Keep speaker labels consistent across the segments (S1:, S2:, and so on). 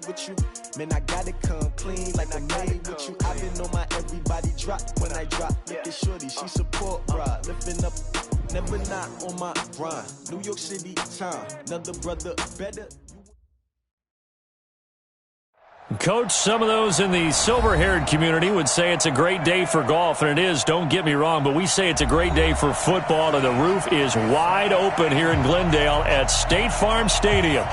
S1: with you. Man, I gotta come clean like I made with you. I've been on my everybody drop when I drop. Look at shorty, she support ride. Lifting up, never not on my grind. New York City time, another brother better.
S2: Coach, some of those in the silver-haired community would say it's a great day for golf, and it is, don't get me wrong, but we say it's a great day for football, and the roof is wide open here in Glendale at State Farm Stadium.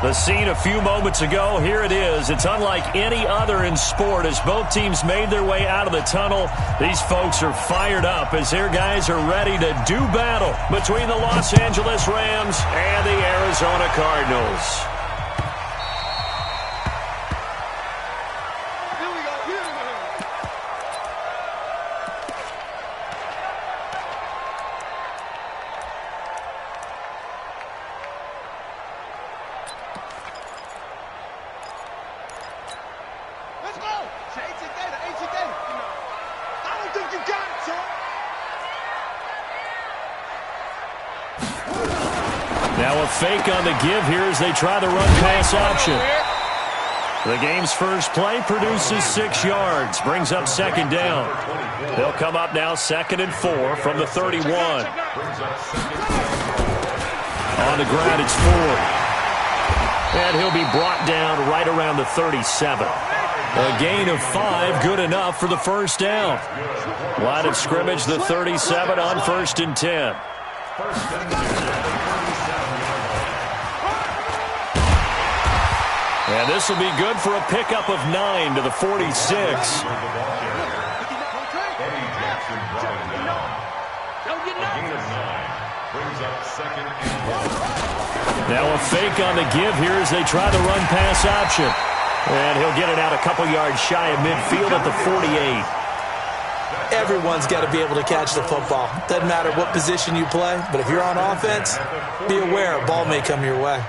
S2: The scene a few moments ago, here it is. It's unlike any other in sport as both teams made their way out of the tunnel. These folks are fired up as their guys are ready to do battle between the Los Angeles Rams and the Arizona Cardinals. Now a fake on the give here as they try the run-pass option. The game's first play produces 6 yards, brings up second down. They'll come up now 2nd and 4 from the 31. On the ground, it's Ford. And he'll be brought down right around the 37. A gain of 5, good enough for the first down. Line of scrimmage, the 37 on 1st and 10. And this will be good for a pickup of 9 to the 46. Now a fake on the give here as they try the run-pass option. And he'll get it out a couple yards shy of midfield at the 48.
S3: Everyone's got to be able to catch the football. Doesn't matter what position you play, but if you're on offense, be aware a ball may come your way.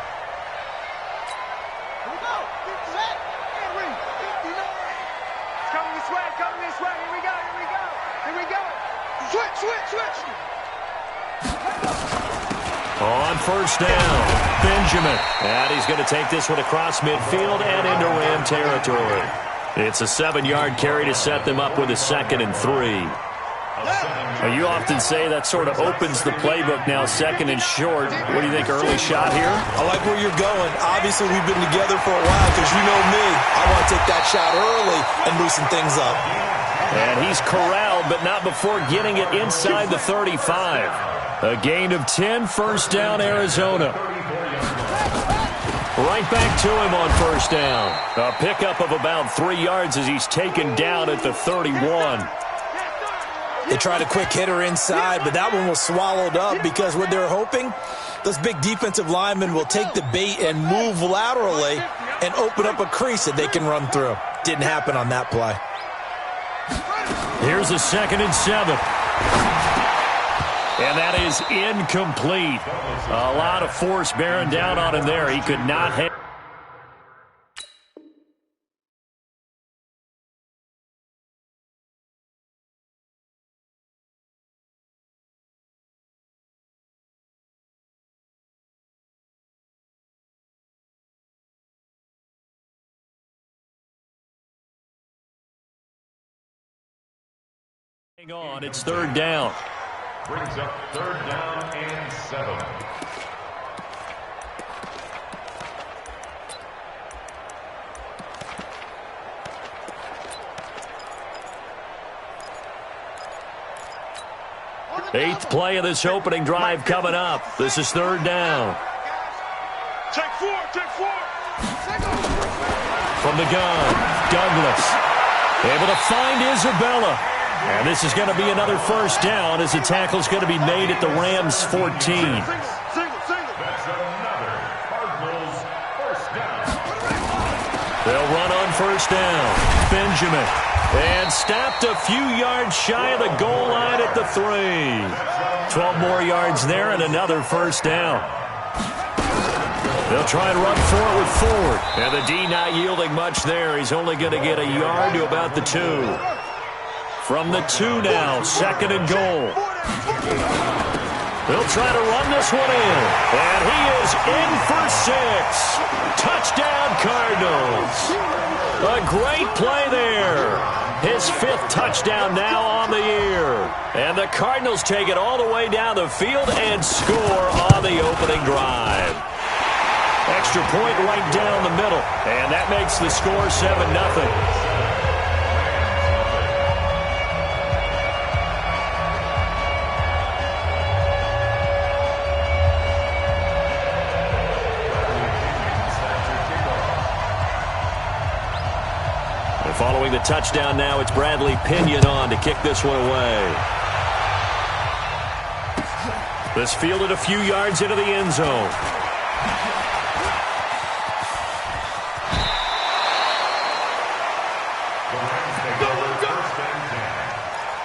S2: On first down, Benjamin. And he's going to take this one across midfield and into Ram territory. It's a 7-yard carry to set them up with a 2nd and 3. You often say that sort of opens the playbook now, 2nd and short. What do you think, early shot here?
S3: I like where you're going. Obviously, we've been together for a while because you know me. I want to take that shot early and loosen things up.
S2: And he's corralled, but not before getting it inside the 35. A gain of 10, first down, Arizona. Right back to him on first down. A pickup of about 3 yards as he's taken down at the 31.
S3: They tried a quick hitter inside, but that one was swallowed up because what they're hoping, those big defensive linemen will take the bait and move laterally and open up a crease that they can run through. Didn't happen on that play.
S2: Here's a 2nd and 7. And that is incomplete. A lot of force bearing down on him there. He could not hit. Hang on, it's 3rd down.
S4: Brings up 3rd down and 7.
S2: Eighth play of this opening drive coming up. This is 3rd down.
S4: Take 4, take 4.
S2: From the gun, Douglas. Able to find Isabella. And this is going to be another first down as the tackle's going to be made at the Rams' 14.
S4: That's another Cardinals first down.
S2: They'll run on first down. Benjamin. And stopped a few yards shy of the goal line at the 3. 12 more yards there and another first down. They'll try and run for it with Ford. And the D not yielding much there. He's only going to get a yard to about the 2. From the 2 now, 2nd and goal. They'll try to run this one in. And he is in for 6. Touchdown, Cardinals. Cardinals. A great play there. His 5th touchdown now on the year. And the Cardinals take it all the way down the field and score on the opening drive. Extra point right down the middle. And that makes the score 7-0. Following the touchdown now, it's Bradley Pinion on to kick this one away. This fielded a few yards into the end zone.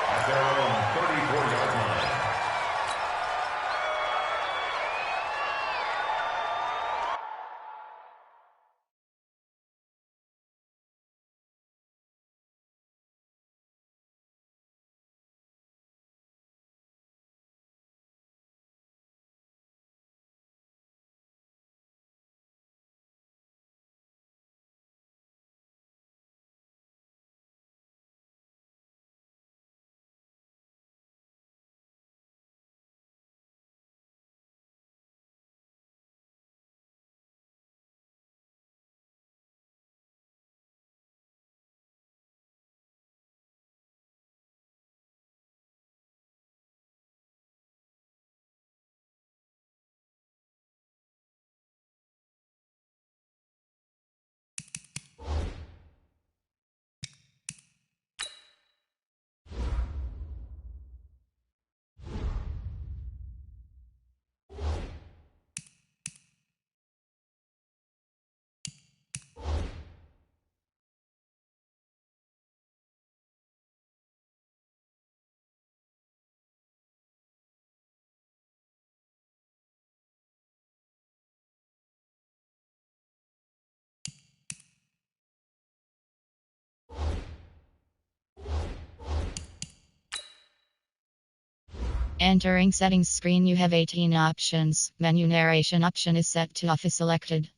S4: At their own 34-yard line.
S5: Entering settings screen, you have 18 options. Menu narration option is set to off is selected.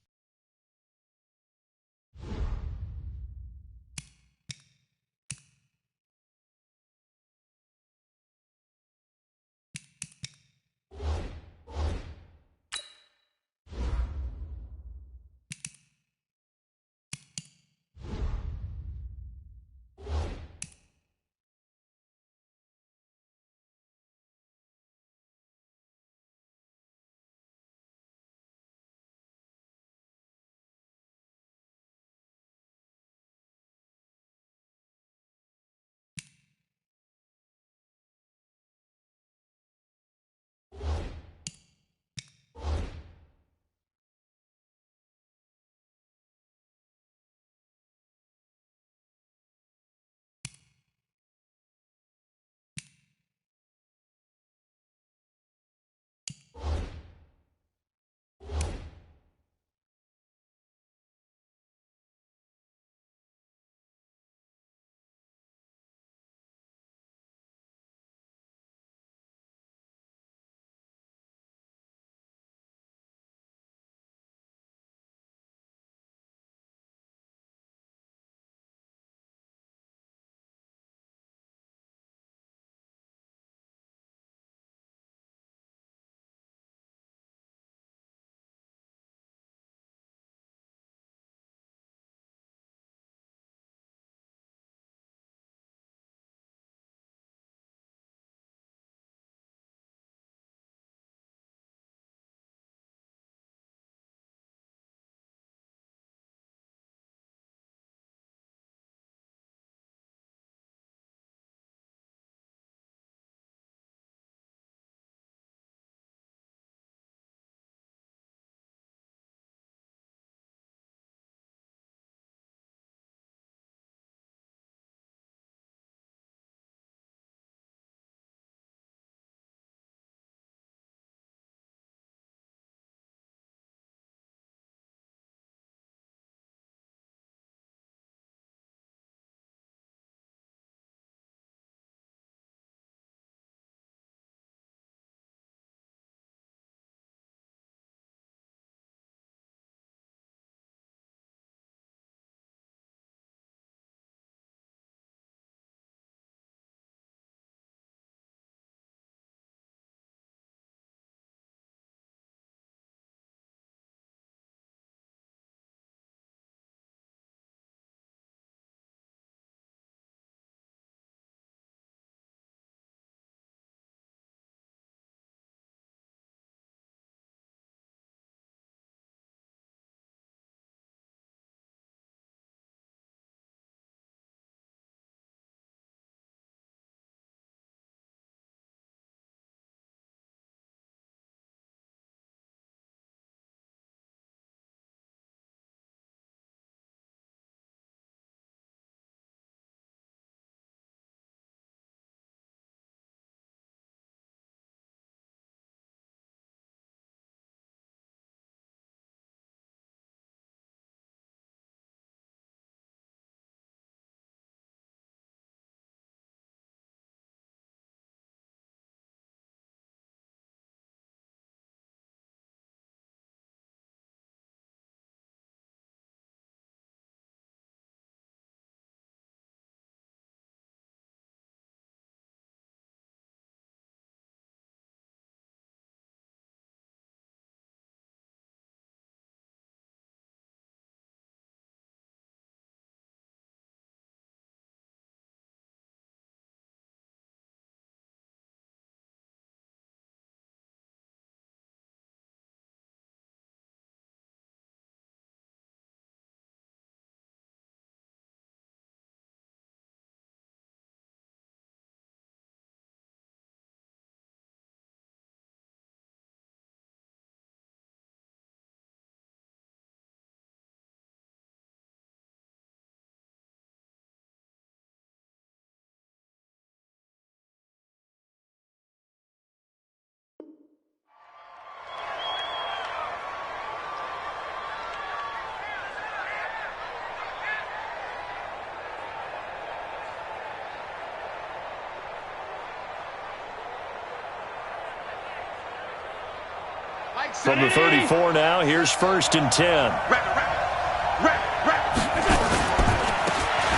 S2: From the 34 now, here's 1st and 10.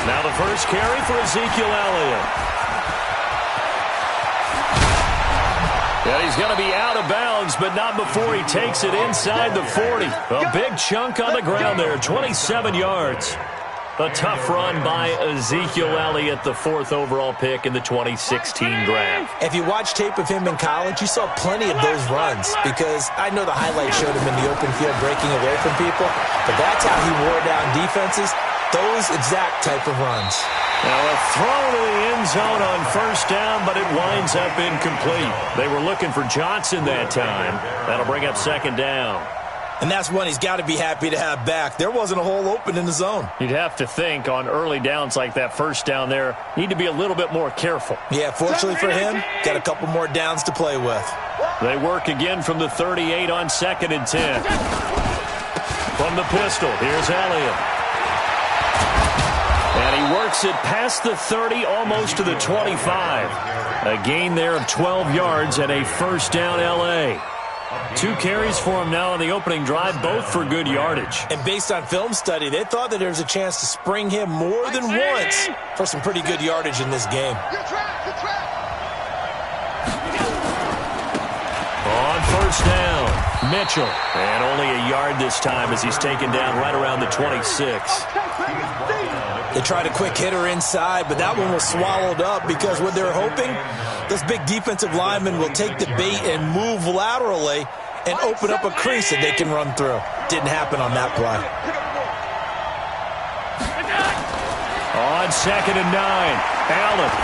S2: Now the first carry for Ezekiel Elliott. And he's going to be out of bounds, but not before he takes it inside the 40. A big chunk on the ground there, 27 yards. A tough run by Ezekiel Elliott, the 4th overall pick in the 2016 draft.
S3: If you watch tape of him in college, you saw plenty of those runs, because I know the highlights showed him in the open field breaking away from people, but that's how he wore down defenses, those exact type of runs.
S2: Now a throw to the end zone on 1st down, but it winds up incomplete. They were looking for Johnson that time. That'll bring up 2nd down.
S3: And that's one he's got to be happy to have back. There wasn't a hole open in the zone.
S2: You'd have to think on early downs like that 1st down there, need to be a little bit more careful.
S3: Yeah, fortunately for him, got a couple more downs to play with.
S2: They work again from the 38 on 2nd and 10. From the pistol, here's Elliott. And he works it past the 30, almost to the 25. A gain there of 12 yards and a 1st down L.A. 2 carries for him now on the opening drive, both for good yardage.
S3: And based on film study, they thought that there was a chance to spring him more than once for some pretty good yardage in this game.
S2: On 1st down, Mitchell. And only a yard this time as he's taken down right around the 26.
S3: They tried a quick hitter inside, but that one was swallowed up because what they're hoping, those big defensive linemen will take the bait and move laterally and open up a crease that they can run through. Didn't happen on that play.
S2: On 2nd and 9, Allen.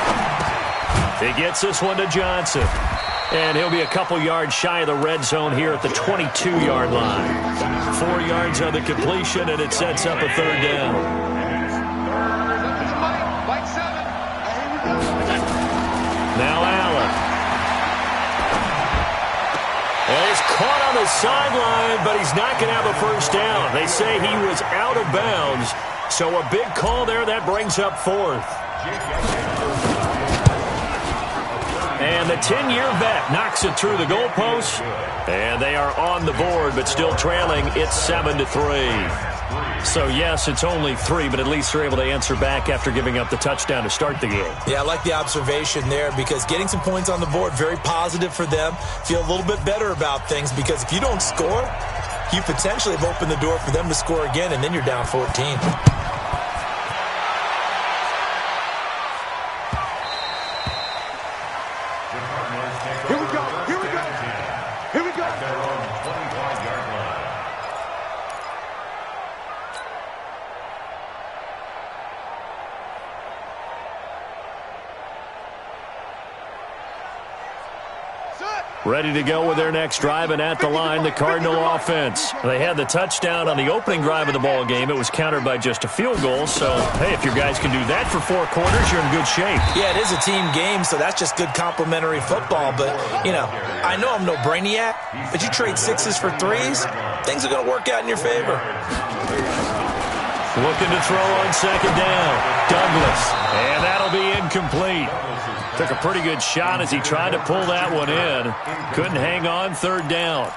S2: He gets this one to Johnson. And he'll be a couple yards shy of the red zone here at the 22-yard line. 4 yards on the completion, and it sets up a 3rd down. Now Allen. And he's caught on the sideline, but he's not going to have a 1st down. They say he was out of bounds, so a big call there. That brings up 4th. And the 10-year vet knocks it through the goalpost. And they are on the board, but still trailing. It's 7-3. So, yes, it's only 3, but at least they're able to answer back after giving up the touchdown to start the game.
S3: Yeah, I like the observation there because getting some points on the board, very positive for them. Feel a little bit better about things because if you don't score, you potentially have opened the door for them to score again, and then you're down 14.
S2: Ready to go with their next drive, and at the line, the Cardinal offense. They had the touchdown on the opening drive of the ball game. It was countered by just a field goal. So, hey, if your guys can do that for 4 quarters, you're in good shape.
S3: Yeah, it is a team game, so that's just good complimentary football. But, you know, I know I'm no brainiac, but you trade 6s for 3s, things are going to work out in your favor.
S2: Looking to throw on 2nd down. Douglas. And that'll be incomplete. Took a pretty good shot as he tried to pull that one in. Couldn't hang on 3rd down.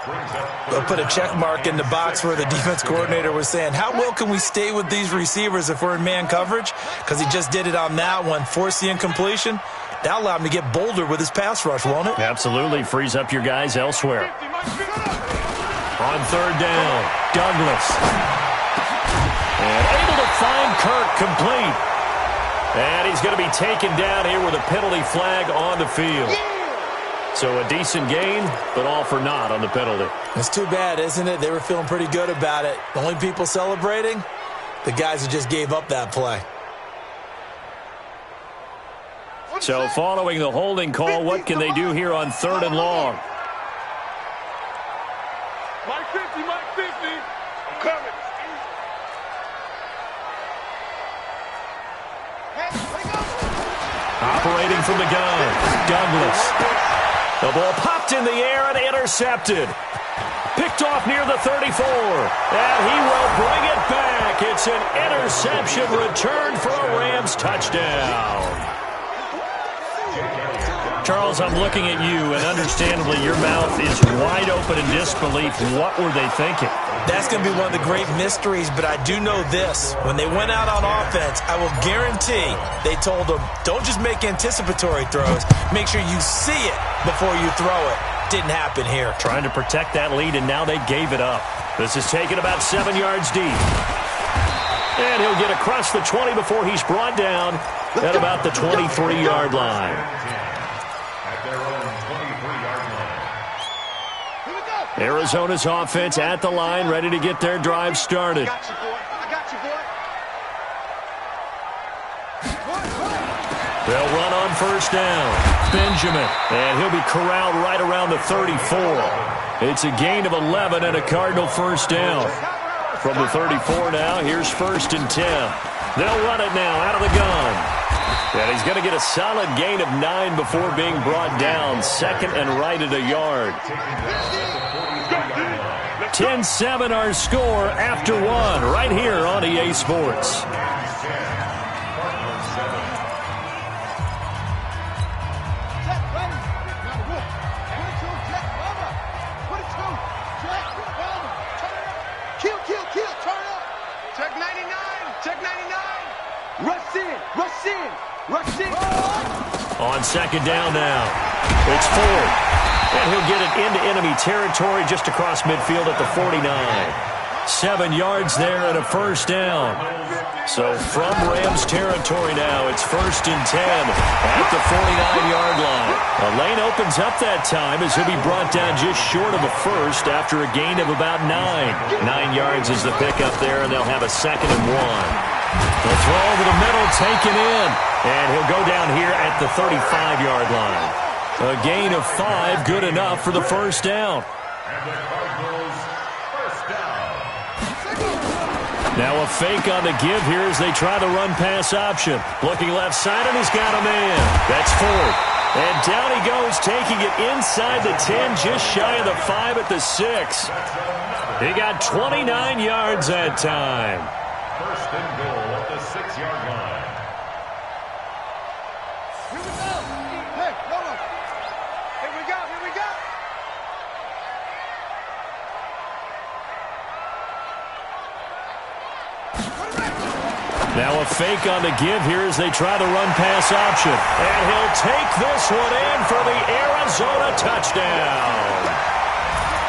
S3: They'll put a check mark in the box where the defense coordinator was saying, how well can we stay with these receivers if we're in man coverage? Because he just did it on that one. Force the incompletion. That'll allow him to get bolder with his pass rush, won't it?
S2: Absolutely. Frees up your guys elsewhere. On 3rd down, Douglas. And able to find Kirk complete. And he's going to be taken down here with a penalty flag on the field. So a decent gain, but all for naught on the penalty.
S3: It's too bad, isn't it? They were feeling pretty good about it. The only people celebrating, the guys who just gave up that play.
S2: So following the holding call, what can they do here on 3rd and long?
S6: Mike 50, Mike 50. I'm coming.
S2: Operating from the gun, Douglas. The ball popped in the air and intercepted. Picked off near the 34. And he will bring it back. It's an interception return for a Rams touchdown. Charles, I'm looking at you, and understandably your mouth is wide open in disbelief. What were they thinking?
S3: That's going to be one of the great mysteries, but I do know this. When they went out on offense, I will guarantee they told them, don't just make anticipatory throws. Make sure you see it before you throw it. Didn't happen here.
S2: Trying to protect that lead, and now they gave it up. This is taken about 7 yards deep. And he'll get across the 20 before he's brought down at about the 23-yard line. Arizona's offense at the line, ready to get their drive started. They'll run on first down. Benjamin, and he'll be corralled right around the 34. It's a gain of 11 and a Cardinal first down. From the 34 now, here's 1st and 10. They'll run it now out of the gun. And he's going to get a solid gain of 9 before being brought down. 2nd and right at a yard. 10-7 our score after 1 right here on EA Sports. On 2nd down now. It's Ford. And he'll get it into enemy territory just across midfield at the 49. 7 yards there and a first down. So from Rams territory now, it's 1st and 10 at the 49-yard line. A lane opens up that time as he'll be brought down just short of a first after a gain of about 9. 9 yards is the pickup there, and they'll have a 2nd and 1. The throw over the middle, taken in, and he'll go down here at the 35-yard line. A gain of 5, good enough for the first down. Now a fake on the give here as they try the run-pass option. Looking left side, and he's got a man. That's Ford. And down he goes, taking it inside the 10, just shy of the 5 at the 6. He got 29 yards that time.
S4: 1st and goal at the 6-yard line.
S6: Here we go. Hey, hold on. Here we go. Here we go.
S2: Now a fake on the give here as they try the run-pass option. And he'll take this one in for the Arizona touchdown.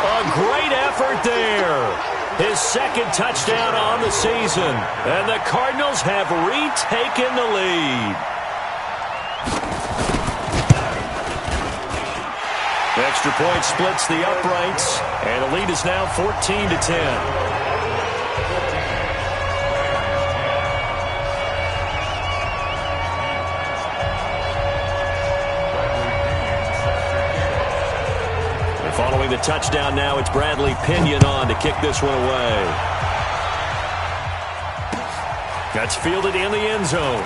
S2: A great effort there. His 2nd touchdown on the season. And the Cardinals have retaken the lead. Extra point splits the uprights. And the lead is now 14-10. Following the touchdown now, it's Bradley Pinion on to kick this one away. That's fielded in the end zone.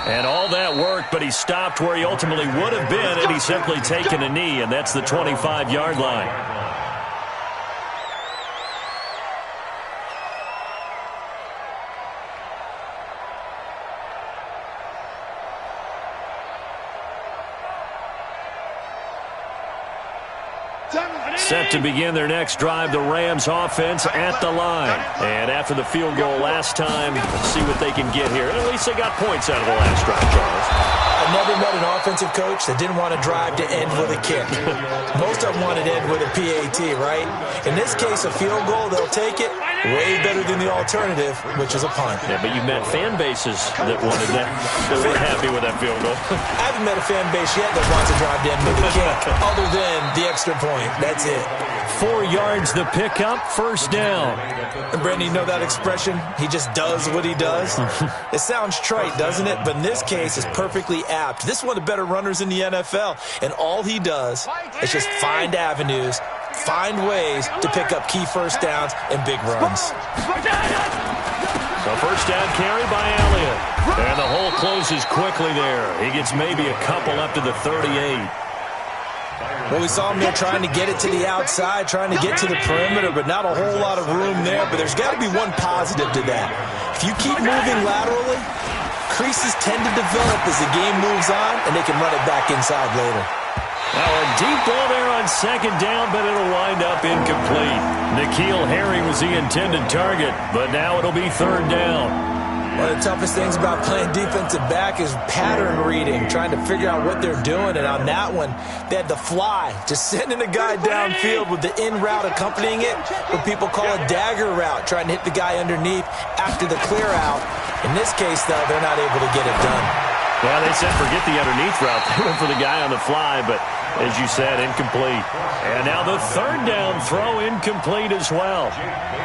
S2: And all that work, but he stopped where he ultimately would have been had he simply taken a knee, and that's the 25-yard line. Set to begin their next drive, the Rams offense at the line. And after the field goal last time, let's see what they can get here. At least they got points out of the last drive, Charles.
S3: I never met an offensive coach that didn't want to drive to end with a kick. Most of them wanted to end with a PAT, right? In this case, a field goal, they'll take it. Way better than the alternative, which is a punt.
S2: Yeah, but you've met fan bases that wanted that, that were happy with that field goal.
S3: I haven't met a fan base yet that wants to drive to end with a kick, other than the extra point. That's it.
S2: 4 yards the pickup, first down.
S3: And Brandon, you know that expression? He just does what he does? It sounds trite, doesn't it? But in this case, it's perfectly apt. This is one of the better runners in the NFL. And all he does is just find avenues, find ways to pick up key first downs and big runs.
S2: So first down carry by Elliott. And the hole closes quickly there. He gets maybe a couple up to the 38.
S3: Well, we saw him there trying to get it to the outside, trying to get to the perimeter, but not a whole lot of room there. But there's got to be one positive to that. If you keep moving laterally, creases tend to develop as the game moves on, and they can run it back inside later.
S2: Now a deep ball there on second down, but it'll wind up incomplete. N'Keal Harry was the intended target, but now it'll be third down.
S3: One of the toughest things about playing defensive back is pattern reading, trying to figure out what they're doing. And on that one, they had the fly, just sending a guy downfield with the in route accompanying it, what people call a dagger route, trying to hit the guy underneath after the clear out. In this case, though, they're not able to get it done.
S2: Well, they said forget the underneath route. They went for the guy on the fly, but as you said, incomplete. And now the third down throw incomplete as well.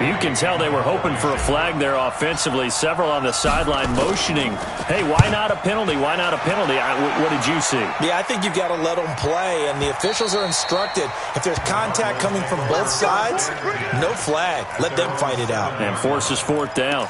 S2: You can tell they were hoping for a flag there offensively. Several on the sideline motioning, hey, why not a penalty? Why not a penalty? What did you see?
S3: Yeah, I think you've got to let them play, and the officials are instructed. If there's contact coming from both sides, no flag. Let them fight it out.
S2: And forces fourth down.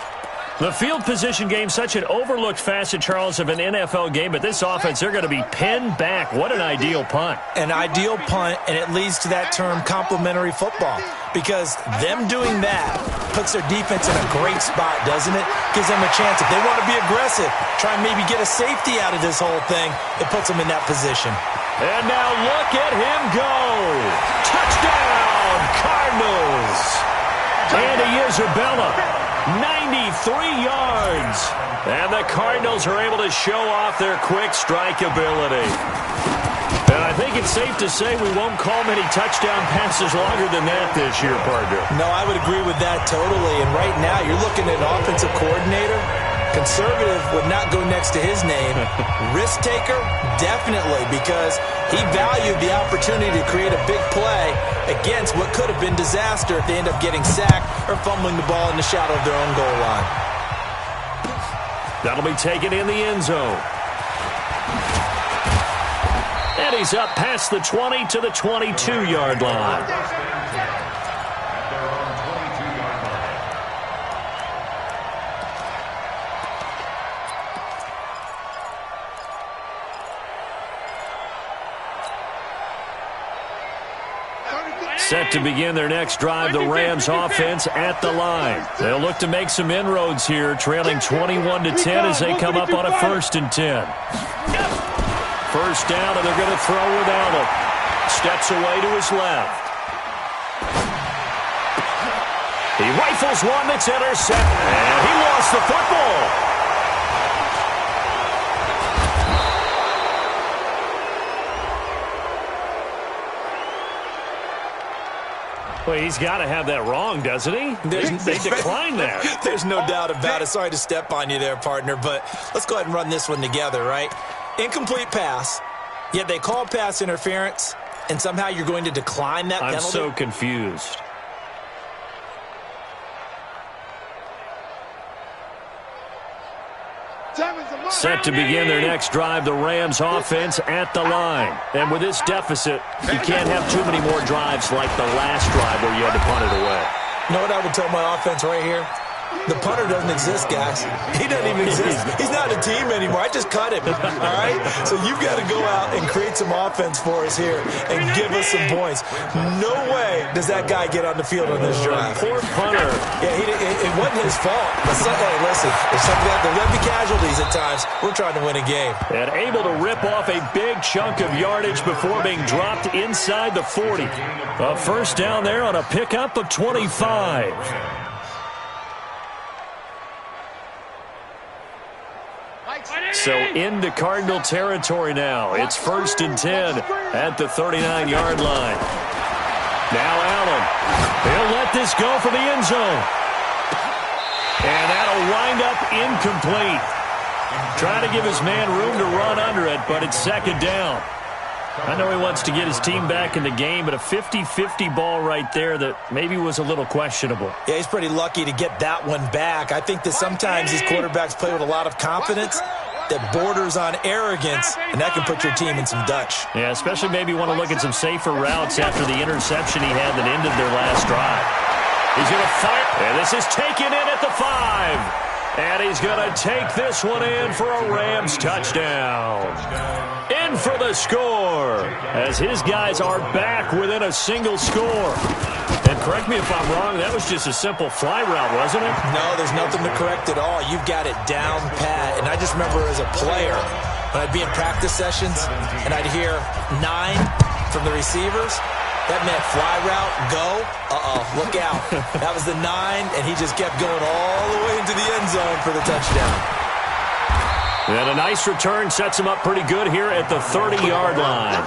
S2: The field position game, such an overlooked facet, Charles, of an NFL game, but this offense, they're going to be pinned back. What an ideal punt.
S3: An ideal punt, and it leads to that term complementary football, because them doing that puts their defense in a great spot, doesn't it? Gives them a chance. If they want to be aggressive, try and maybe get a safety out of this whole thing, it puts them in that position.
S2: And now look at him go. Touchdown, Cardinals. Andy Isabella, 93 yards. And the Cardinals are able to show off their quick strike ability. And I think it's safe to say we won't call many touchdown passes longer than that this year, partner.
S3: No, I would agree with that totally. And right now, you're looking at an offensive coordinator. Conservative would not go next to his name. Risk taker, definitely, because he valued the opportunity to create a big play against what could have been disaster if they end up getting sacked or fumbling the ball in the shadow of their own goal line.
S2: That'll be taken in the end zone. And he's up past the 20 to the 22-yard line. Set to begin their next drive, the Rams offense at the line. They'll look to make some inroads here, trailing 21-10 as they come up on a 1st and 10. First down, and they're going to throw without him. Steps away to his left. He rifles one that's intercepted, and he lost the football. Well, he's got to have that wrong, doesn't he? They declined that.
S3: There's no doubt about it. Sorry to step on you there, partner, but let's go ahead and run this one together, right? Incomplete pass, yet they call pass interference, and somehow you're going to decline that penalty?
S2: I'm so confused. Set to begin their next drive, the Rams offense at the line. And with this deficit, you can't have too many more drives like the last drive where you had to punt it away.
S3: You know what I would tell my offense right here? The punter doesn't exist, guys. He doesn't even exist. He's not a team anymore. I just cut him, all right? So you've got to go out and create some offense for us here and give us some points. No way does that guy get on the field on this drive.
S2: Poor punter.
S3: Yeah, it wasn't his fault. But hey, listen, there's something that there will be casualties at times. We're trying to win a game.
S2: And able to rip off a big chunk of yardage before being dropped inside the 40. A first down there on a pickup of 25. So into Cardinal territory now. It's 1st and 10 at the 39-yard line. Now Allen. He'll let this go for the end zone. And that'll wind up incomplete. Trying to give his man room to run under it, but it's 2nd down. I know he wants to get his team back in the game, but a 50-50 ball right there that maybe was a little questionable.
S3: Yeah, he's pretty lucky to get that one back. I think that sometimes these quarterbacks play with a lot of confidence that borders on arrogance, and that can put your team in some Dutch.
S2: Yeah, especially maybe want to look at some safer routes after the interception he had that ended their last drive. He's going to fire, and this is taken in at the 5. And he's going to take this one in for a Rams touchdown. In for the score, as his guys are back within a single score. And correct me if I'm wrong, that was just a simple fly route, wasn't it?
S3: No, there's nothing to correct at all. You've got it down pat. And I just remember as a player, when I'd be in practice sessions and I'd hear 9 from the receivers, that meant fly route, go, look out. That was the 9, and he just kept going all the way into the end zone for the touchdown.
S2: And a nice return sets him up pretty good here at the 30-yard line.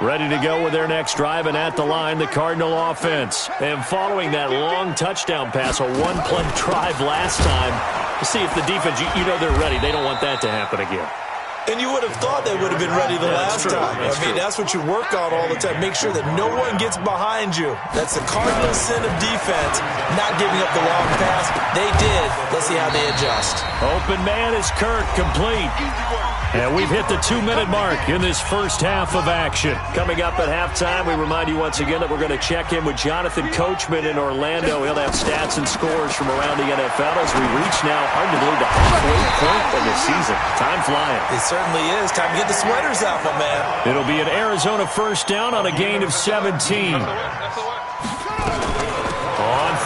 S2: Ready to go with their next drive, and at the line, the Cardinal offense. And following that long touchdown pass, a one-play drive last time, to see if the defense, you know they're ready. They don't want that to happen again.
S3: And you would have thought they would have been ready the last time. That's what you work on all the time. Make sure that no one gets behind you. That's the cardinal sin of defense, not giving up the long pass. They did. Let's see how they adjust.
S2: Open man is Kirk, complete. And we've hit the 2-minute mark in this first half of action. Coming up at halftime, we remind you once again that we're going to check in with Jonathan Coachman in Orlando. He'll have stats and scores from around the NFL as we reach now, hard to believe, the halfway point of the season. Time flying.
S3: It certainly is. Time to get the sweaters out, my man.
S2: It'll be an Arizona first down on a gain of 17. On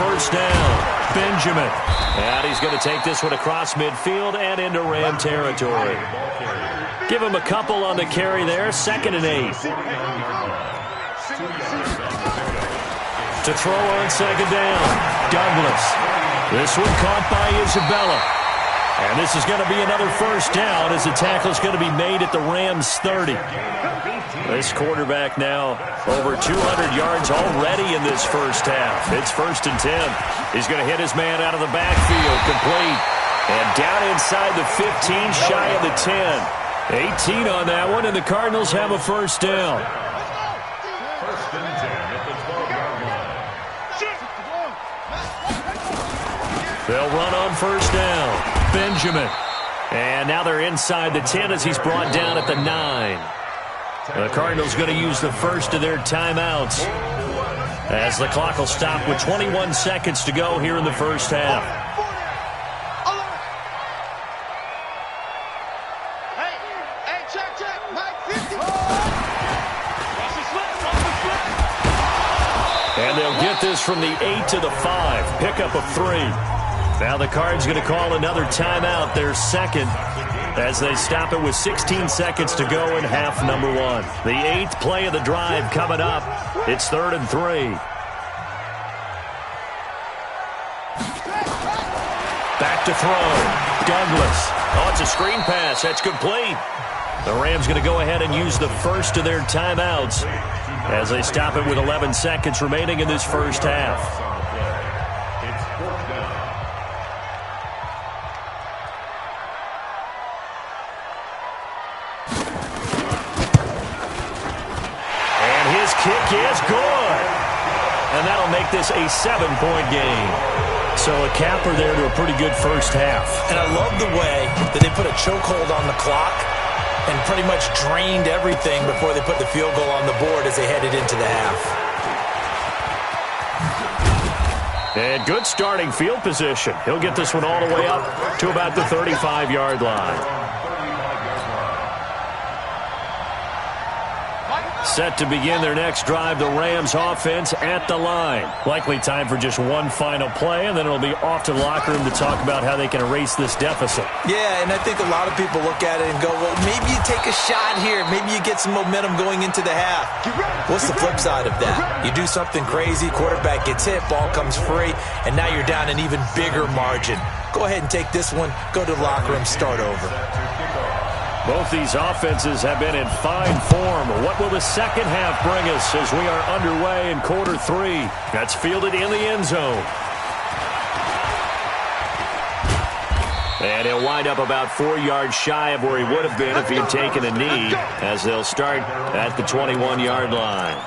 S2: first down, Benjamin. And he's going to take this one across midfield and into Ram territory. Give him a couple on the carry there. 2nd and 8. To throw on 2nd down, Douglas. This one caught by Isabella. And this is going to be another first down as the tackle is going to be made at the Rams 30. This quarterback now over 200 yards already in this first half. It's 1st and 10. He's going to hit his man out of the backfield, complete. And down inside the 15, shy of the 10. 18 on that one, and the Cardinals have a first down.
S4: 1st and 10 at the 12-yard line.
S2: They'll run on first down. Benjamin. And now they're inside the 10 as he's brought down at the 9. The Cardinals going to use the first of their timeouts as the clock will stop with 21 seconds to go here in the first half.
S6: Hey, check, Mike 50.
S2: And they'll get this from the 8 to the 5. Pickup of 3. Now the Cards going to call another timeout, their second, as they stop it with 16 seconds to go in half number 1. The 8th play of the drive coming up. It's 3rd and 3. Back to throw. Douglas. Oh, it's a screen pass. That's complete. The Rams going to go ahead and use the first of their timeouts as they stop it with 11 seconds remaining in this first half.
S4: It's 4th down.
S2: And his kick is good. And that'll make this a 7-point game. So a capper there to a pretty good first half.
S3: And I love the way that they put a chokehold on the clock and pretty much drained everything before they put the field goal on the board as they headed into the half.
S2: And good starting field position. He'll get this one all the way up to about the 35-yard line. Set to begin their next drive, the Rams offense at the line. Likely time for just one final play, and then it'll be off to the locker room to talk about how they can erase this deficit.
S3: Yeah, and I think a lot of people look at it and go, well, maybe you take a shot here. Maybe you get some momentum going into the half. What's the flip side of that? You do something crazy, quarterback gets hit, ball comes free, and now you're down an even bigger margin. Go ahead and take this one, go to the locker room, start over.
S2: Both these offenses have been in fine form. What will the second half bring us as we are underway in quarter 3? That's fielded in the end zone. And he'll wind up about 4 yards shy of where he would have been if he had taken a knee, as they'll start at the 21-yard line.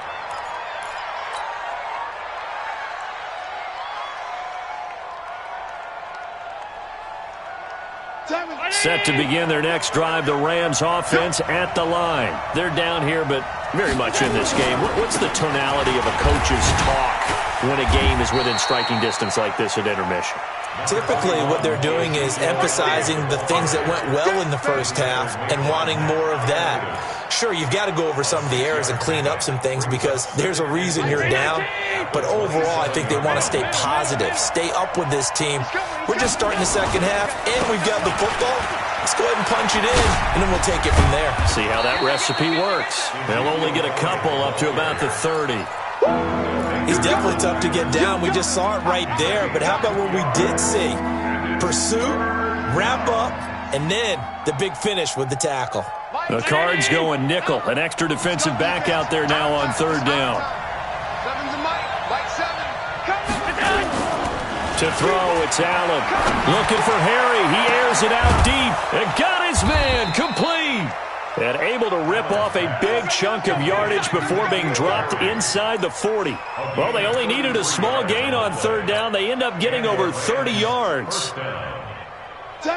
S2: Set to begin their next drive, the Rams offense at the line. They're down here, but very much in this game. What's the tonality of a coach's talk when a game is within striking distance like this at intermission?
S3: Typically, what they're doing is emphasizing the things that went well in the first half and wanting more of that. Sure, you've got to go over some of the errors and clean up some things because there's a reason you're down. But overall, I think they want to stay positive, stay up with this team. We're just starting the second half, and we've got the football. Let's go ahead and punch it in, and then we'll take it from there.
S2: See how that recipe works. They'll only get a couple up to about the 30.
S3: He's definitely tough to get down. We just saw it right there. But how about what we did see? Pursuit, wrap up, and then the big finish with the tackle.
S2: The Cards going nickel. An extra defensive back out there now on third down. To throw, it's Allen. Looking for Harry. He airs it out deep. And got his man. Complete. And able to rip off a big chunk of yardage before being dropped inside the 40. Well, they only needed a small gain on third down. They end up getting over 30 yards.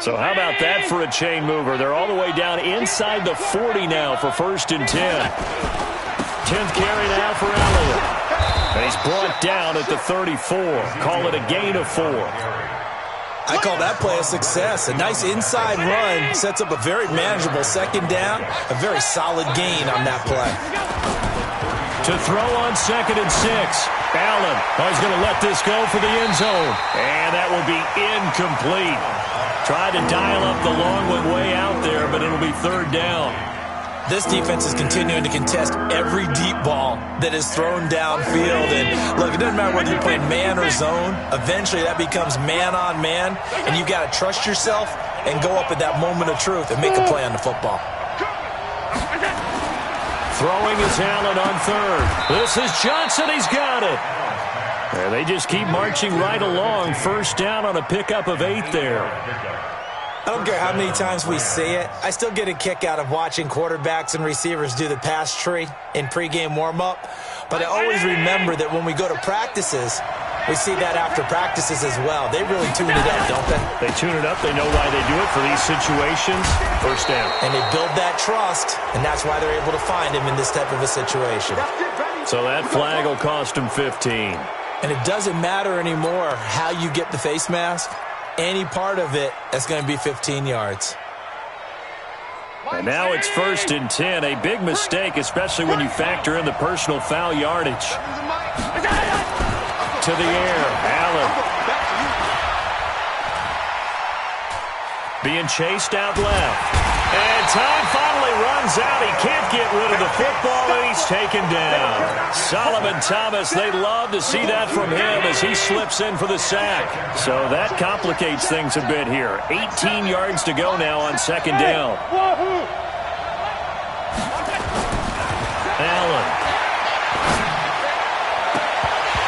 S2: So how about that for a chain mover? They're all the way down inside the 40 now for 1st and 10. 10th carry now for Elliott. And he's brought down at the 34. Call it a gain of 4.
S3: I call that play a success. A nice inside run sets up a very manageable second down. A very solid gain on that play.
S2: To throw on 2nd and 6. Allen is going to let this go for the end zone. And that will be incomplete. Tried to dial up the long one way out there, but it'll be 3rd down.
S3: This defense is continuing to contest every deep ball that is thrown downfield. And look, it doesn't matter whether you're playing man or zone. Eventually that becomes man on man, and you got to trust yourself and go up at that moment of truth and make a play on the football.
S2: Throwing is Allen on 3rd. This is Johnson. He's got it. And they just keep marching right along. 1st down on a pickup of 8 there.
S3: I don't care how many times we see it. I still get a kick out of watching quarterbacks and receivers do the pass tree in pregame warm-up. But I always remember that when we go to practices, we see that after practices as well. They really tune it up, don't they?
S2: They tune it up. They know why they do it for these situations. 1st down.
S3: And they build that trust, and that's why they're able to find him in this type of a situation.
S2: So that flag will cost him 15.
S3: And it doesn't matter anymore how you get the face mask. Any part of it, that's going to be 15 yards.
S2: And now it's 1st and 10. A big mistake, especially when you factor in the personal foul yardage. To the air, Allen. Being chased out left. And time finally runs out. He can't get rid of the football, and he's taken down. Solomon Thomas, they love to see that from him as he slips in for the sack. So that complicates things a bit here. 18 yards to go now on 2nd down. Allen.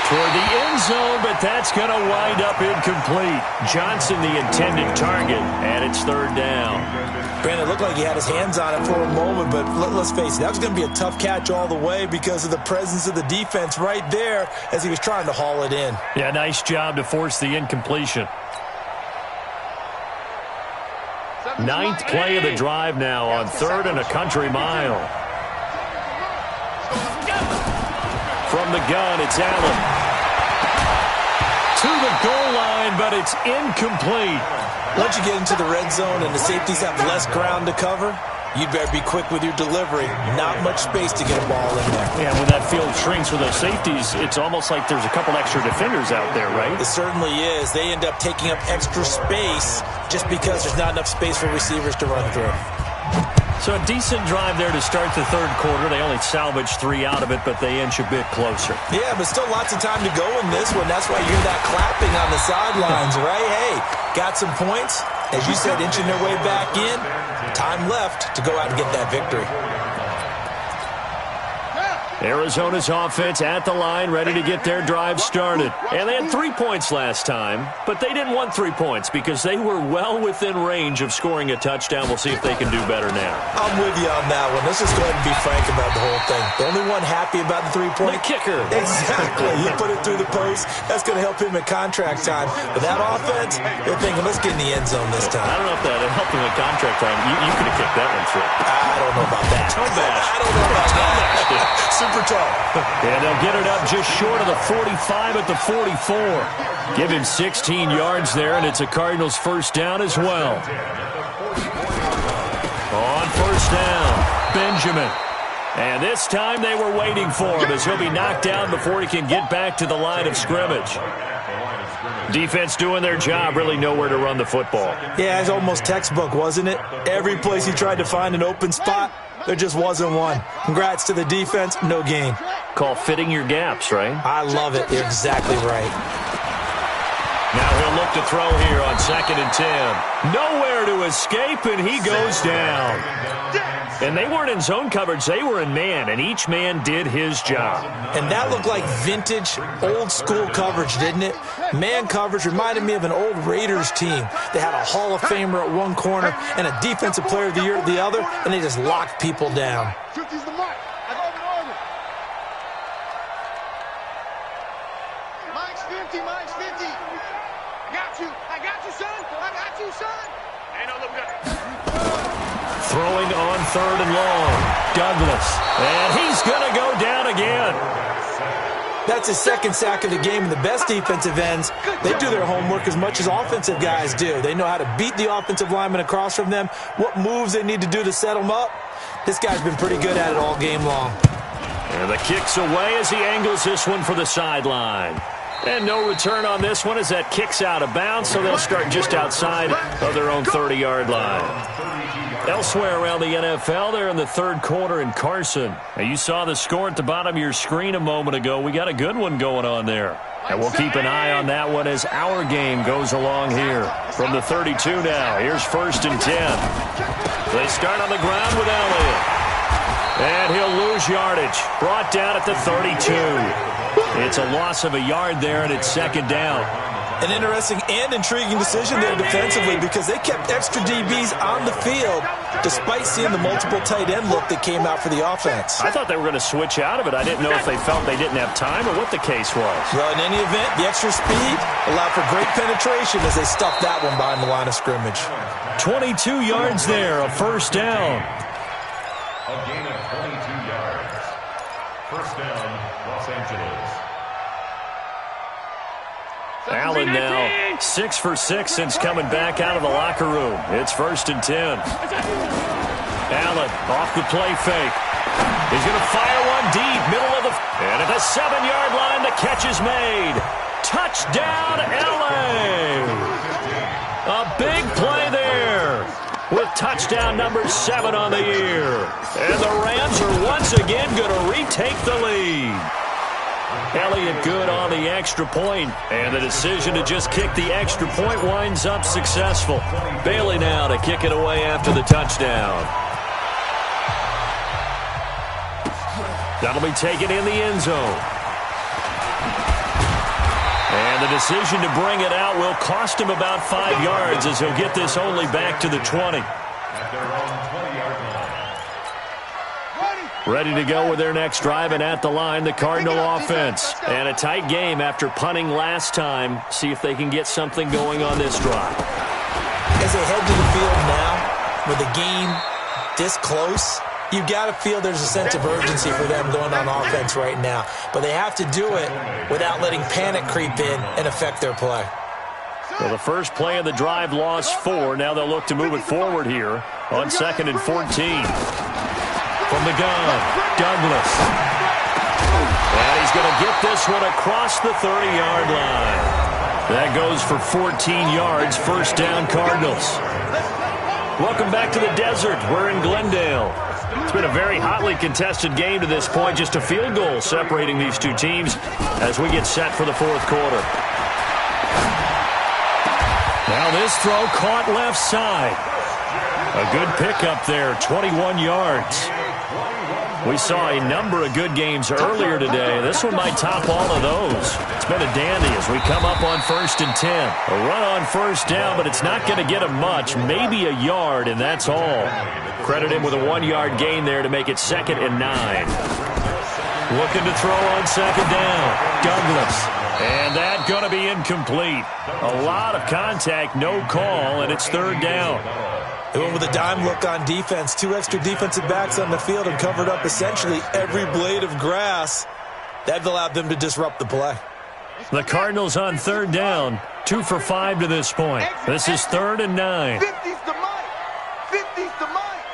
S2: For the end zone, but that's going to wind up incomplete. Johnson, the intended target, and it's 3rd down.
S3: Brandon, it looked like he had his hands on it for a moment, but let's face it, that was going to be a tough catch all the way because of the presence of the defense right there as he was trying to haul it in.
S2: Yeah, nice job to force the incompletion. 9th play of the drive now on 3rd and a country mile. From the gun, it's Allen. To the goal line, but it's incomplete.
S3: Once you get into the red zone and the safeties have less ground to cover, you'd better be quick with your delivery. Not much space to get a ball in there.
S2: Yeah, when that field shrinks with those safeties, it's almost like there's a couple extra defenders out there, right?
S3: It certainly is. They end up taking up extra space just because there's not enough space for receivers to run through.
S2: So a decent drive there to start the 3rd quarter. They only salvaged 3 out of it, but they inch a bit closer.
S3: Yeah, but still lots of time to go in this one. That's why you hear that clapping on the sidelines, right? Hey, got some points. As you said, inching their way back in. Time left to go out and get that victory.
S2: Arizona's offense at the line, ready to get their drive started. And they had 3 points last time, but they didn't want 3 points because they were well within range of scoring a touchdown. We'll see if they can do better now.
S3: I'm with you on that one. Let's just go ahead and be frank about the whole thing. The only one happy about the 3-point?
S2: The kicker.
S3: Exactly. He put it through the post. That's going to help him at contract time. But that offense, they're thinking, let's get in the end zone this time.
S2: I don't know if that helped him at contract time. You could have kicked that one through.
S3: I don't know about that.
S2: Toe bash.
S3: I don't know about that. Super tall.
S2: And they'll get it up just short of the 45 at the 44. Give him 16 yards there, and it's a Cardinals first down as well. On first down, Benjamin. And this time they were waiting for him as he'll be knocked down before he can get back to the line of scrimmage. Defense doing their job, really nowhere to run the football.
S3: Yeah, it's almost textbook, wasn't it? Every place he tried to find an open spot, there just wasn't one. Congrats to the defense, no gain.
S2: Call fitting your gaps, right?
S3: I love it. You're exactly right.
S2: Now he'll look to throw here on 2nd and 10. Nowhere to escape, and he goes down. And they weren't in zone coverage. They were in man, and each man did his job.
S3: And that looked like vintage, old-school coverage, didn't it? Man coverage reminded me of an old Raiders team. They had a Hall of Famer at one corner and a Defensive Player of the Year at the other, and they just locked people down.
S6: 50's the mark. I go over. Mike's 50, Mike's 50. I got you, son. I got you, son. Ain't no look good.
S2: Throwing on 3rd and long. Douglas. And he's going to go down again.
S3: That's his second sack of the game, and the best defensive ends, they do their homework as much as offensive guys do. They know how to beat the offensive lineman across from them, what moves they need to do to set them up. This guy's been pretty good at it all game long.
S2: And the kick's away as he angles this one for the sideline. And no return on this one as that kick's out of bounds, so they'll start just outside of their own 30-yard line. Elsewhere around the NFL, they're in the third quarter in Carson. Now, you saw the score at the bottom of your screen a moment ago. We got a good one going on there. And we'll keep an eye on that one as our game goes along here. From the 32 now, here's 1st and 10. They start on the ground with Elliott. And he'll lose yardage. Brought down at the 32. It's a loss of a yard there, and it's 2nd down.
S3: An interesting and intriguing decision there defensively because they kept extra DBs on the field despite seeing the multiple tight end look that came out for the offense.
S2: I thought they were going to switch out of it. I didn't know if they felt they didn't have time or what the case was.
S3: Well, in any event, the extra speed allowed for great penetration as they stuffed that one behind the line of scrimmage.
S2: 22 yards there, a first down.
S4: A gain of 22 yards. First down, Los Angeles.
S2: Allen now 6 for 6 since coming back out of the locker room. It's 1st and 10. Allen off the play fake. He's going to fire one deep, middle of the... And at the 7-yard line, the catch is made. Touchdown, LA! A big play there with touchdown number 7 on the year. And the Rams are once again going to retake the lead. Elliott good on the extra point, and the decision to just kick the extra point winds up successful. Bailey now to kick it away after the touchdown. That'll be taken in the end zone. And the decision to bring it out will cost him about 5 yards as he'll get this only back to the 20.
S4: At their own 20-yard line.
S2: Ready to go with their next drive, and at the line, the Cardinal offense. And a tight game after punting last time. See if they can get something going on this drive.
S3: As they head to the field now, with the game this close, you've got to feel there's a sense of urgency for them going on offense right now. But they have to do it without letting panic creep in and affect their play.
S2: Well, the first play of the drive lost 4. Now they'll look to move it forward here on 2nd and 14. From the gun, Douglas. And he's going to get this one across the 30-yard line. That goes for 14 yards, first down Cardinals. Welcome back to the desert. We're in Glendale. It's been a very hotly contested game to this point. Just a field goal separating these two teams as we get set for the fourth quarter. Now this throw caught left side. A good pickup there, 21 yards. We saw a number of good games earlier today. This one might top all of those. It's been a dandy as we come up on 1st and 10. A run on first down, but it's not going to get him much. Maybe a yard, and that's all. Credit him with a 1-yard gain there to make it 2nd and 9. Looking to throw on 2nd down. Douglas. And that going to be incomplete. A lot of contact, no call, and it's 3rd down.
S3: They went with a dime look on defense. 2 extra defensive backs on the field and covered up essentially every blade of grass. That allowed them to disrupt the play.
S2: The Cardinals on 3rd down. 2 for 5 to this point. This is 3rd and 9.
S6: 50's the mic. 50's the mic.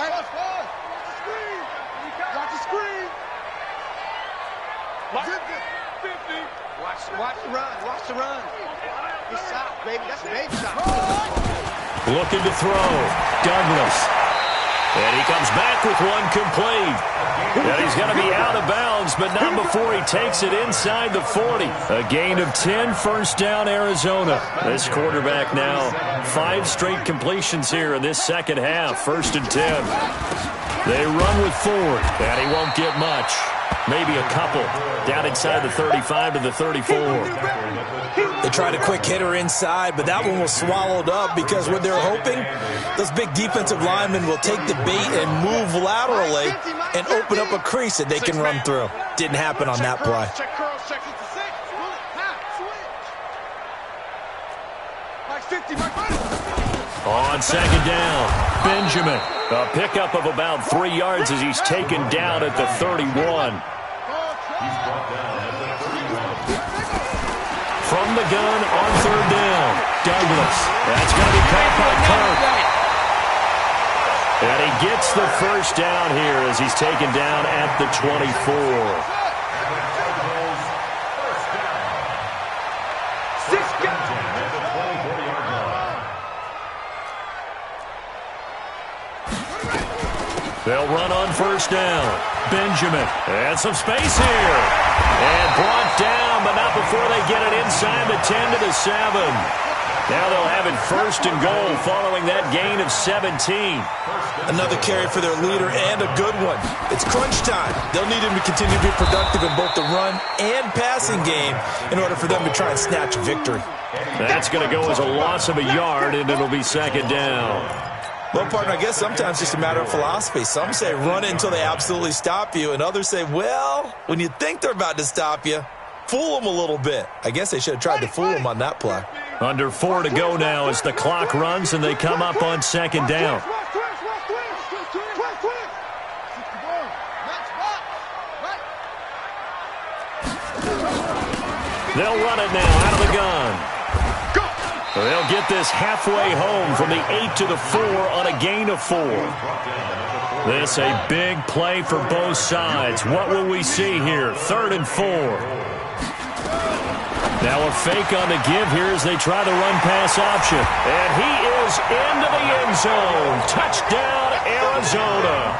S6: Hey, let's go. Watch the screen. Watch the screen. 50. Watch the run. Watch the run. Good shot, baby. That's a baby shot.
S2: Looking to throw. Douglas. And he comes back with one complete. And he's going to be out of bounds, but not before he takes it inside the 40. A gain of 10, 1st down, Arizona. This quarterback now, 5 straight completions here in this second half. 1st and 10. They run with Ford, and he won't get much. Maybe a couple. Down inside the 35 to the 34.
S3: They tried a quick hitter inside, but that one was swallowed up because what they're hoping, those big defensive linemen will take the bait and move laterally and open up a crease that they can run through. Didn't happen on that play.
S2: On 2nd down, Benjamin. A pickup of about 3 yards as he's taken down at the 31. From the gun on 3rd down, Douglas. That's going to be caught by Kirk. And he gets the 1st down here as he's taken down at the 24. They'll run on 1st down. Benjamin. And some space here. And brought down, but not before they get it inside the 10 to the 7. Now they'll have it 1st and goal following that gain of 17.
S3: Another carry for their leader and a good one. It's crunch time. They'll need him to continue to be productive in both the run and passing game in order for them to try and snatch a victory.
S2: That's going to go as a loss of a yard, and it'll be 2nd down.
S3: Well, partner, I guess sometimes it's just a matter of philosophy. Some say run it until they absolutely stop you, and others say, well, when you think they're about to stop you, fool them a little bit. I guess they should have tried to fool them on that play.
S2: Under 4 to go now as the clock runs and they come up on 2nd down. They'll run it now out of the gun. They'll get this halfway home from the 8 to the 4 on a gain of 4. This a big play for both sides. What will we see here? 3rd and 4. Now a fake on the give here as they try the run-pass option. And he is into the end zone. Touchdown, Arizona.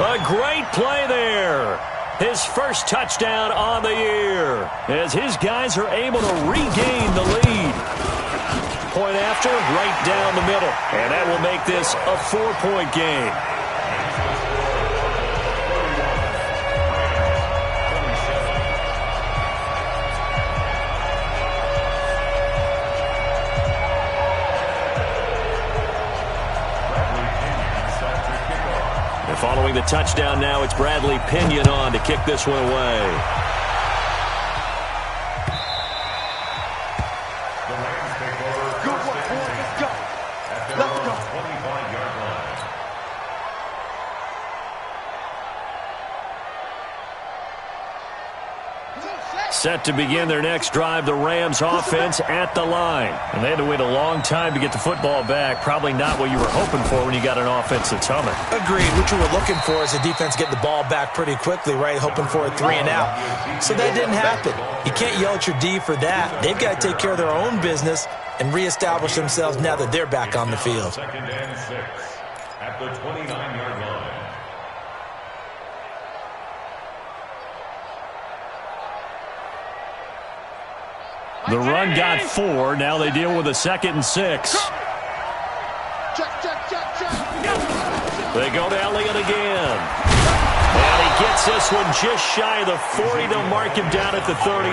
S2: A great play there. His first touchdown on the year as his guys are able to regain the lead. Point after, right down the middle. And that will make this a 4-point game. And following the touchdown now, it's Bradley Pinion on to kick this one away. Set to begin their next drive, the Rams offense at the line. And they had to wait a long time to get the football back. Probably not what you were hoping for when you got an offense that's humming.
S3: Agreed. What you were looking for is a defense getting the ball back pretty quickly, right? Hoping for a 3 and out. So that didn't happen. You can't yell at your D for that. They've got to take care of their own business and reestablish themselves now that they're back on the field.
S4: 2nd and 6 at the 29-yard line.
S2: The run got 4. Now they deal with a 2nd and 6.
S6: Check.
S2: They go to Elliott again. Gets this one just shy of the 40. They'll mark him down at the 39.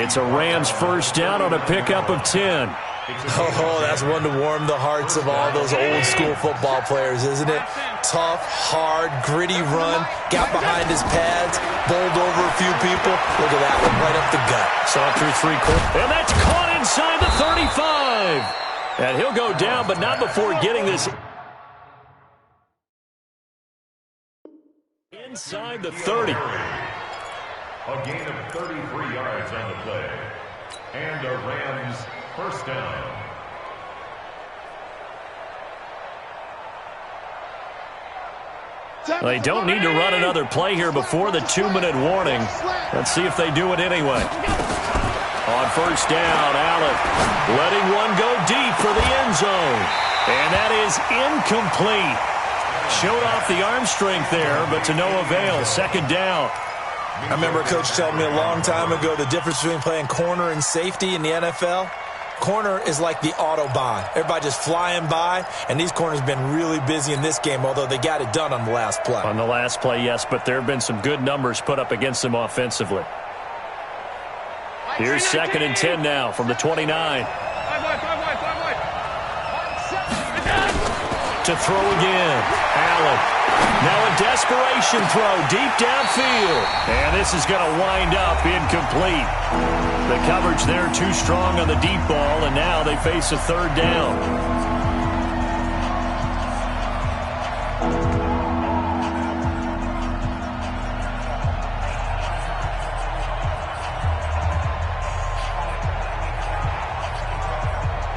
S2: It's a Rams first down on a pickup of 10.
S3: Oh, that's one to warm the hearts of all those old-school football players, isn't it? Tough, hard, gritty run, got behind his pads, bowled over a few people. Look at that one, right up the gut.
S2: Saw through 3/4. And that's caught inside the 35. And he'll go down, but not before getting this inside the 30.
S4: A gain of 33 yards on the play. And a Rams first down.
S2: They don't need to run another play here before the 2-minute warning. Let's see if they do it anyway. On first down, Allen letting one go deep for the end zone. And that is incomplete. Showed off the arm strength there, but to no avail. Second down.
S3: I remember a coach telling me a long time ago the difference between playing corner and safety in the NFL. Corner is like the Autobahn. Everybody just flying by, and these corners have been really busy in this game, although they got it done on the last play.
S2: On the last play, yes, but there have been some good numbers put up against them offensively. Here's 2nd and 10 now from the 29. To throw again. Allen. Now a desperation throw deep downfield. And this is going to wind up incomplete. The coverage there too strong on the deep ball, and now they face a third down.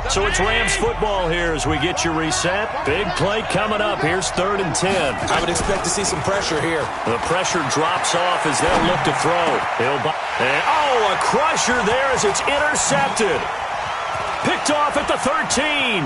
S2: So it's Rams football here as we get you reset. Big play coming up. Here's 3rd and 10.
S3: I would expect to see some pressure here.
S2: The pressure drops off as they'll look to throw. A crusher there as it's intercepted. Picked off at the 13.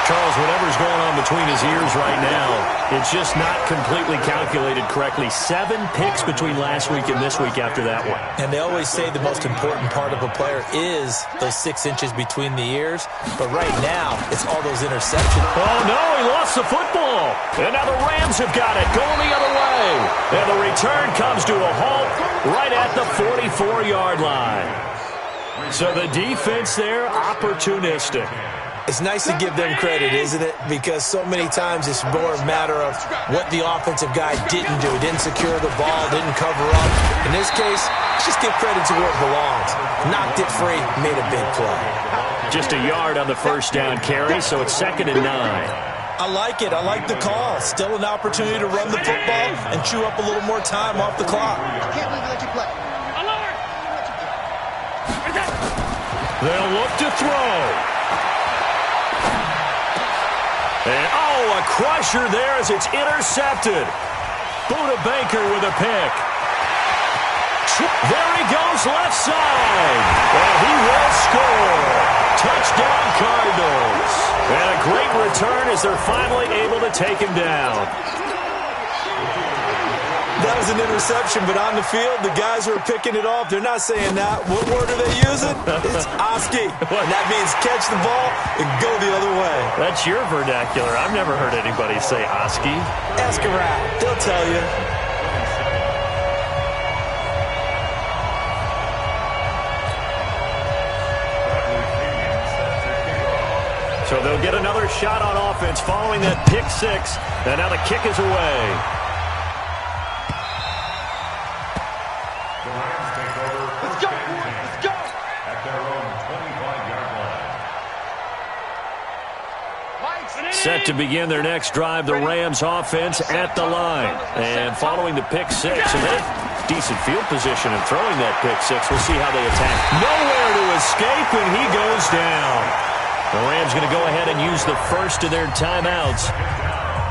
S2: Charles, whatever's going on between his ears right now, it's just not completely calculated correctly. 7 picks between last week and this week after that one.
S3: And they always say the most important part of a player is those 6 inches between the ears. But right now, it's all those interceptions.
S2: Oh, no, he lost the football. And now the Rams have got it going the other way. And the return comes to a halt right at the 44-yard line. So the defense there, opportunistic.
S3: It's nice to give them credit, isn't it? Because so many times it's more a matter of what the offensive guy didn't do. Didn't secure the ball, didn't cover up. In this case, just give credit to where it belongs. Knocked it free, made a big play.
S2: Just a yard on the first down carry, so it's 2nd and 9.
S3: I like it. I like the call. Still an opportunity to run the football and chew up a little more time off the clock.
S6: I can't believe we let you play.
S2: They'll look to throw. And, a crusher there as it's intercepted. Buda Baker with a pick. There he goes left side. And he will score. Touchdown Cardinals. And a great return as they're finally able to take him down.
S3: That was an interception, but on the field, the guys who are picking it off, they're not saying that. What word are they using? It's Oski. And that means catch the ball and go the other way.
S2: That's your vernacular. I've never heard anybody say Oski.
S3: Ask around. They'll tell you.
S2: So they'll get another shot on offense following that pick 6. And now the kick is away. Set to begin their next drive, the Rams offense at the line. And following the pick 6, and they have decent field position in throwing that pick 6. We'll see how they attack. Nowhere to escape, and he goes down. The Rams going to go ahead and use the first of their timeouts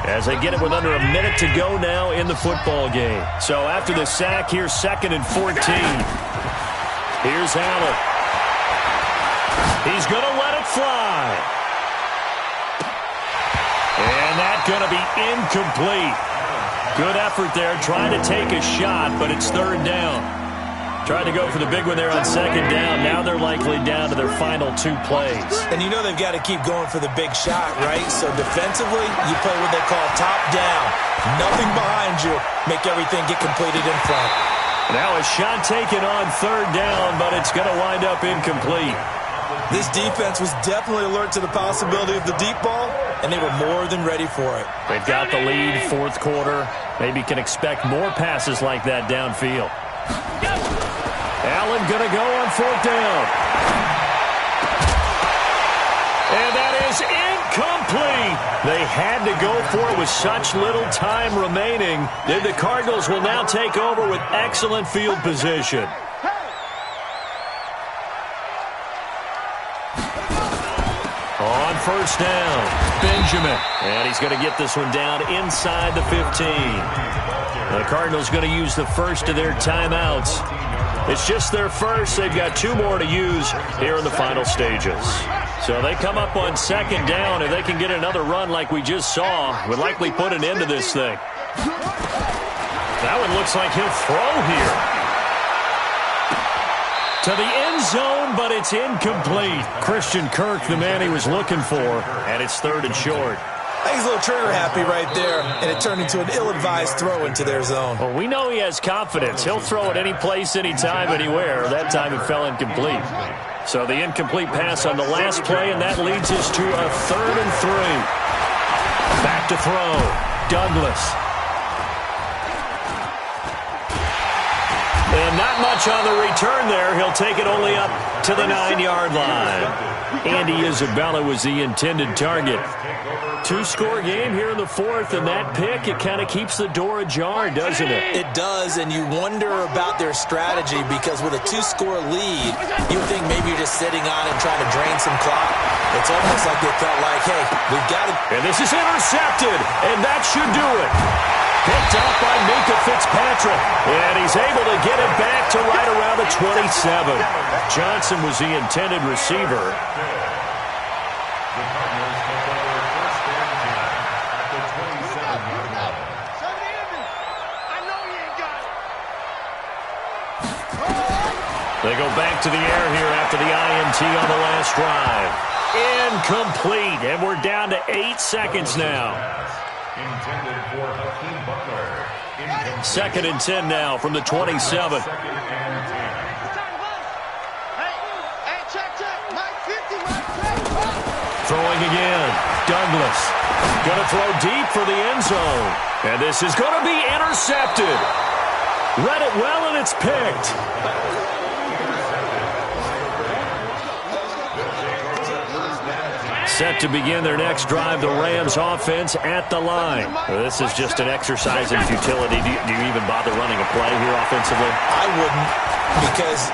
S2: as they get it with under a minute to go now in the football game. So after the sack, here's 2nd and 14. Here's Allen. He's going to let it fly. And that's going to be incomplete. Good effort there trying to take a shot, but it's 3rd down. Tried to go for the big one there on second down. Now they're likely down to their final 2 plays.
S3: And you know they've got to keep going for the big shot, right? So defensively, you play what they call top down. Nothing behind you. Make everything get completed in front.
S2: Now a shot taken on third down, but it's going to wind up incomplete.
S3: This defense was definitely alert to the possibility of the deep ball, and they were more than ready for it.
S2: They've got the lead, fourth quarter. Maybe can expect more passes like that downfield. Allen going to go on fourth down. And that is incomplete. They had to go for it with such little time remaining. And the Cardinals will now take over with excellent field position. On first down, Benjamin. And he's going to get this one down inside the 15. The Cardinals going to use the first of their timeouts. It's just their first. They've got 2 more to use here in the final stages. So they come up on second down. If they can get another run like we just saw, would likely put an end to this thing. That one looks like he'll throw here. To the end zone, but it's incomplete. Christian Kirk, the man he was looking for, and it's third and short.
S3: He's a little trigger happy right there, and it turned into an ill-advised throw into their zone.
S2: Well, we know he has confidence. He'll throw it any place, anytime, anywhere. That time it fell incomplete. So the incomplete pass on the last play, and that leads us to a 3rd and 3. Back to throw. Douglas. And not much on the return there. He'll take it only up to the 9-yard line. Andy Isabella was the intended target. 2-score game here in the fourth, and that pick, it kind of keeps the door ajar, doesn't it?
S3: It does, and you wonder about their strategy because with a 2-score lead, you think maybe you're just sitting on it and trying to drain some clock. It's almost like they felt like, hey, we've got to...
S2: And this is intercepted, and that should do it. Picked up by Minka Fitzpatrick, and he's able to get it back to right around the 27. Johnson was the intended receiver. They go back to the air here after the INT on the last drive. Incomplete, and we're down to 8 seconds now.
S4: Intended for Hakeem Butler.
S2: Second and 10 now from the 27. Throwing again. Douglas. Going to throw deep for the end zone. And this is going to be intercepted. Read it well, and it's picked. Set to begin their next drive, the Rams offense at the line. This is just an exercise in futility. Do you even bother running a play here offensively?
S3: I wouldn't, because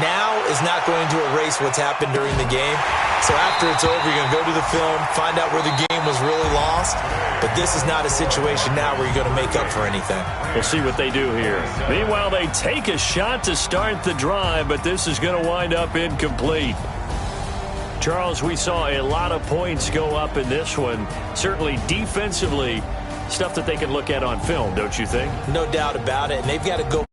S3: now is not going to erase what's happened during the game. So after it's over, you're going to go to the film, find out where the game was really lost. But this is not a situation now where you're going to make up for anything.
S2: We'll see what they do here. Meanwhile, they take a shot to start the drive, but this is going to wind up incomplete. Charles, we saw a lot of points go up in this one. Certainly defensively, stuff that they can look at on film, don't you think?
S3: No doubt about it. And they've got to go